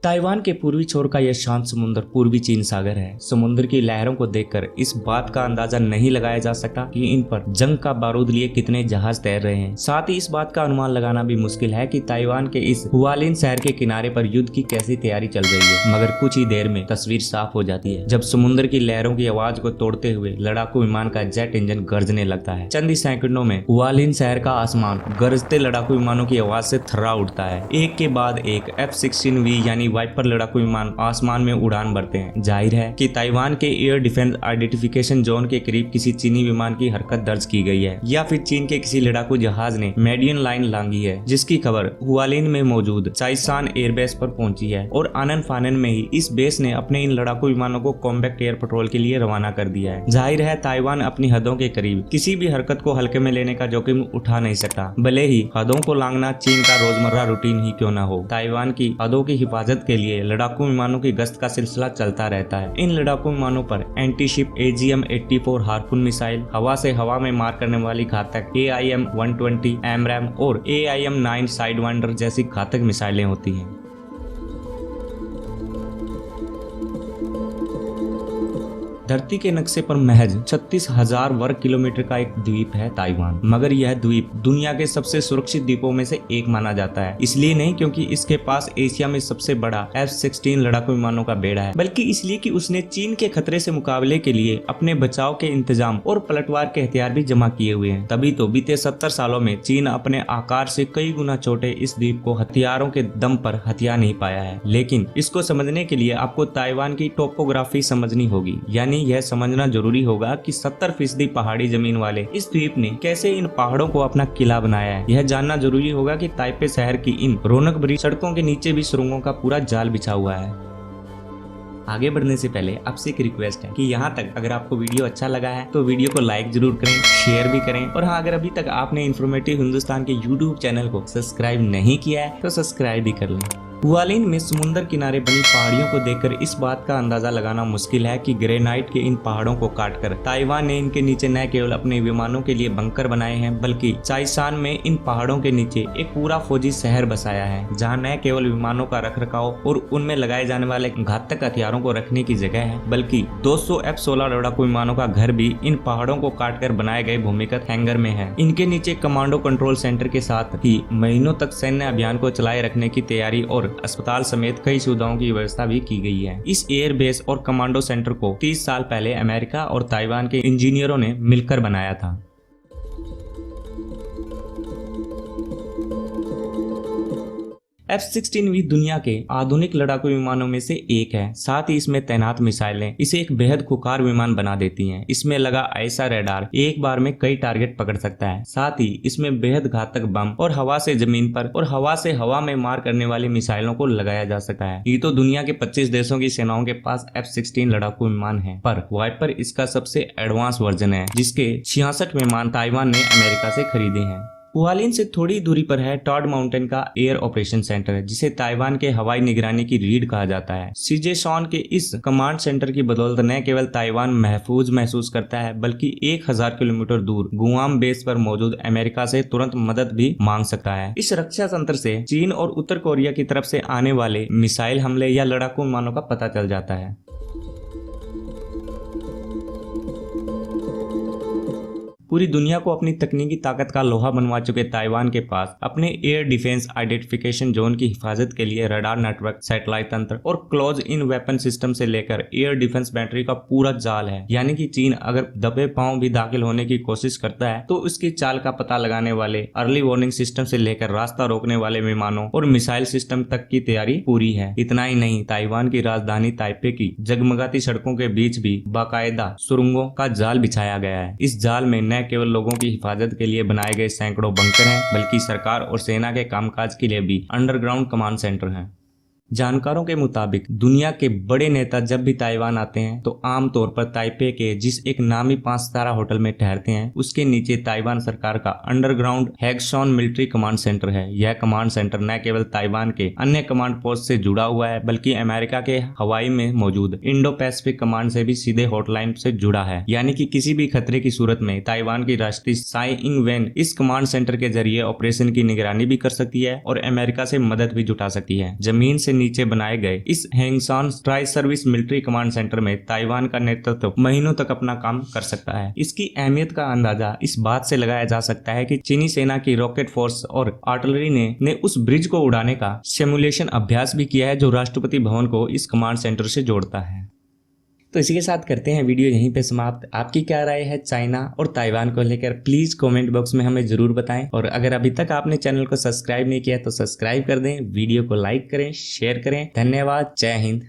Taiwan के पूर्वी छोर का यह शांत समुद्र पूर्वी चीन सागर है। समुद्र की लहरों को देखकर इस बात का अंदाजा नहीं लगाया जा सकता कि इन पर जंग का बारूद लिए कितने जहाज तैर रहे हैं। साथ ही इस बात का अनुमान लगाना भी मुश्किल है कि ताइवान के इस हुआलिन शहर के किनारे पर युद्ध की कैसी तैयारी चल रही है। मगर कुछ ही देर में तस्वीर साफ हो जाती है जब समुद्र की लहरों की आवाज को तोड़ते हुए लड़ाकू विमान का जेट इंजन गरजने लगता है। चंद ही सेकंडों में हुआलिन शहर का आसमान गरजते लड़ाकू विमानों की आवाज से थर्रा उठता है। एक के बाद एक F-16V यानी वाइपर लड़ाकू विमान आसमान में उड़ान भरते हैं। जाहिर है कि ताइवान के एयर डिफेंस आइडेंटिफिकेशन जोन के करीब किसी चीनी विमान की हरकत दर्ज की गई है या फिर चीन के किसी लड़ाकू जहाज ने मेडियन लाइन लांघी है, जिसकी खबर हुआलिन में मौजूद चाइसान एयरबेस पर पहुंची है और आनन फानन में ही इस बेस ने अपने इन लड़ाकू विमानों को कॉम्बैक्ट एयर पेट्रोल के लिए रवाना कर दिया है। जाहिर है ताइवान अपनी हदों के करीब किसी भी हरकत को हल्के में लेने का जोखिम उठा नहीं सकता, भले ही हदों को लांघना चीन का रोजमर्रा रूटीन ही क्यों न हो। ताइवान की हदों की हिफाजत के लिए लड़ाकू विमानों की गश्त का सिलसिला चलता रहता है। इन लड़ाकू विमानों पर anti ship AGM-84 harpoon missile, हवा से हवा में मार करने वाली घातक AIM-120 AMRAAM और AIM-9 साइडवाइंडर जैसी घातक मिसाइलें होती हैं। धरती के नक्शे पर महज 36,000 वर्ग किलोमीटर का एक द्वीप है ताइवान, मगर यह द्वीप दुनिया के सबसे सुरक्षित द्वीपों में से एक माना जाता है। इसलिए नहीं क्योंकि इसके पास एशिया में सबसे बड़ा F-16 लड़ाकू विमानों का बेड़ा है, बल्कि इसलिए कि उसने चीन के खतरे से मुकाबले के लिए अपने बचाव के इंतजाम और पलटवार के हथियार भी जमा किए हुए हैं। तभी तो बीते 70 सालों में चीन अपने आकार से कई गुना छोटे इस द्वीप को हथियारों के दम पर हथिया नहीं पाया है। लेकिन इसको समझने के लिए आपको ताइवान की टोपोग्राफी समझनी होगी, यानी यह समझना जरूरी होगा कि 70% पहाड़ी जमीन वाले इस द्वीप ने कैसे इन पहाड़ों को अपना किला बनाया है। यह जानना जरूरी होगा कि ताइपे शहर की इन रौनक भरी सड़कों के नीचे भी सुरंगों का पूरा जाल बिछा हुआ है। आगे बढ़ने से पहले आपसे एक रिक्वेस्ट है कि यहाँ तक अगर आपको वीडियो अच्छा लगा है तो वीडियो को लाइक जरूर करें, शेयर भी करें, और हाँ, अगर अभी तक आपने इन्फॉर्मेटिव हिंदुस्तान के YouTube चैनल को सब्सक्राइब नहीं किया है तो सब्सक्राइब भी कर लें। हुआलिन में समुद्र किनारे बनी पहाड़ियों को देखकर इस बात का अंदाजा लगाना मुश्किल है कि ग्रेनाइट के इन पहाड़ों को काटकर ताइवान ने इनके नीचे न केवल अपने विमानों के लिए बंकर बनाए हैं, बल्कि चाइसान में इन पहाड़ों के नीचे एक पूरा फौजी शहर बसाया है, जहां न केवल विमानों का रखरखाव और उनमें लगाए जाने वाले घातक हथियारों को रखने की जगह है, बल्कि 200 F-16 लड़ाकू विमानों का घर भी इन पहाड़ों को काटकर बनाए गए भूमिगत हैंगर में है। इनके नीचे कमांडो कंट्रोल सेंटर के साथ ही महीनों तक सैन्य अभियान को चलाए रखने की तैयारी और अस्पताल समेत कई सुविधाओं की व्यवस्था भी की गई है। इस एयर बेस और कमांडो सेंटर को 30 साल पहले अमेरिका और ताइवान के इंजीनियरों ने मिलकर बनाया था। F-16V दुनिया के आधुनिक लड़ाकू विमानों में से एक है। साथ ही इसमें तैनात मिसाइलें इसे एक बेहद खुकार विमान बना देती हैं। इसमें लगा ऐसा रडार एक बार में कई टारगेट पकड़ सकता है। साथ ही इसमें बेहद घातक बम और हवा से जमीन पर और हवा से हवा में मार करने वाली मिसाइलों को लगाया जा सकता है। ये तो दुनिया के 25 देशों की सेनाओं के पास F-16 लड़ाकू विमान है, पर वाइपर इसका सबसे एडवांस वर्जन है, जिसके 66 विमान ताइवान ने अमेरिका से खरीदे हैं। हुआलिन से थोड़ी दूरी पर है टॉड माउंटेन का एयर ऑपरेशन सेंटर, जिसे ताइवान के हवाई निगरानी की रीढ़ कहा जाता है। सिजेशॉन के इस कमांड सेंटर की बदौलत न केवल ताइवान महफूज महसूस करता है, बल्कि 1000 किलोमीटर दूर गुआम बेस पर मौजूद अमेरिका से तुरंत मदद भी मांग सकता है। इस रक्षा तंत्र से चीन और उत्तर कोरिया की तरफ से आने वाले मिसाइल हमले या लड़ाकू विमानों का पता चल जाता है। पूरी दुनिया को अपनी तकनीकी ताकत का लोहा बनवा चुके ताइवान के पास अपने एयर डिफेंस आइडेंटिफिकेशन जोन की हिफाजत के लिए रडार नेटवर्क, सैटेलाइट तंत्र और क्लोज इन वेपन सिस्टम से लेकर एयर डिफेंस बैटरी का पूरा जाल है। यानी कि चीन अगर दबे पांव भी दाखिल होने की कोशिश करता है तो उसकी चाल का पता लगाने वाले अर्ली वार्निंग सिस्टम से लेकर रास्ता रोकने वाले विमानों और मिसाइल सिस्टम तक की तैयारी पूरी है। इतना ही नहीं, ताइवान की राजधानी ताइपे की जगमगाती सड़कों के बीच भी बाकायदा सुरंगों का जाल बिछाया गया है। इस जाल में न केवल लोगों की हिफाजत के लिए बनाए गए सैकड़ों बंकर हैं, बल्कि सरकार और सेना के कामकाज के लिए भी अंडरग्राउंड कमांड सेंटर हैं। जानकारों के मुताबिक दुनिया के बड़े नेता जब भी ताइवान आते हैं तो आमतौर पर ताइपे के जिस एक नामी 5 सितारा होटल में ठहरते हैं, उसके नीचे ताइवान सरकार का अंडरग्राउंड हैगसॉन मिलिट्री कमांड सेंटर है। यह कमांड सेंटर न केवल ताइवान के अन्य कमांड पोस्ट से जुड़ा हुआ है, बल्कि अमेरिका के हवाई में मौजूद इंडो पैसिफिक कमांड से भी सीधे हॉटलाइन से जुड़ा है। यानी कि किसी भी खतरे की सूरत में ताइवान की राष्ट्रीय साई इंग वेन इस कमांड सेंटर के जरिए ऑपरेशन की निगरानी भी कर सकती है और अमेरिका से मदद भी जुटा सकती है। जमीन से नीचे बनाए गए इस Hengshan tri service military command centre में ताइवान का नेतृत्व महीनों तक अपना काम कर सकता है। इसकी अहमियत का अंदाजा इस बात से लगाया जा सकता है कि चीनी सेना की रॉकेट फोर्स और आर्टिलरी ने उस ब्रिज को उड़ाने का सिमुलेशन अभ्यास भी किया है जो राष्ट्रपति भवन को इस कमांड सेंटर से जोड़ता है। तो इसी के साथ करते हैं वीडियो यहीं पे समाप्त। आपकी क्या राय है चाइना और ताइवान को लेकर, प्लीज कमेंट बॉक्स में हमें जरूर बताएं। और अगर अभी तक आपने चैनल को सब्सक्राइब नहीं किया तो सब्सक्राइब कर दें, वीडियो को लाइक करें, शेयर करें। धन्यवाद। जय हिंद।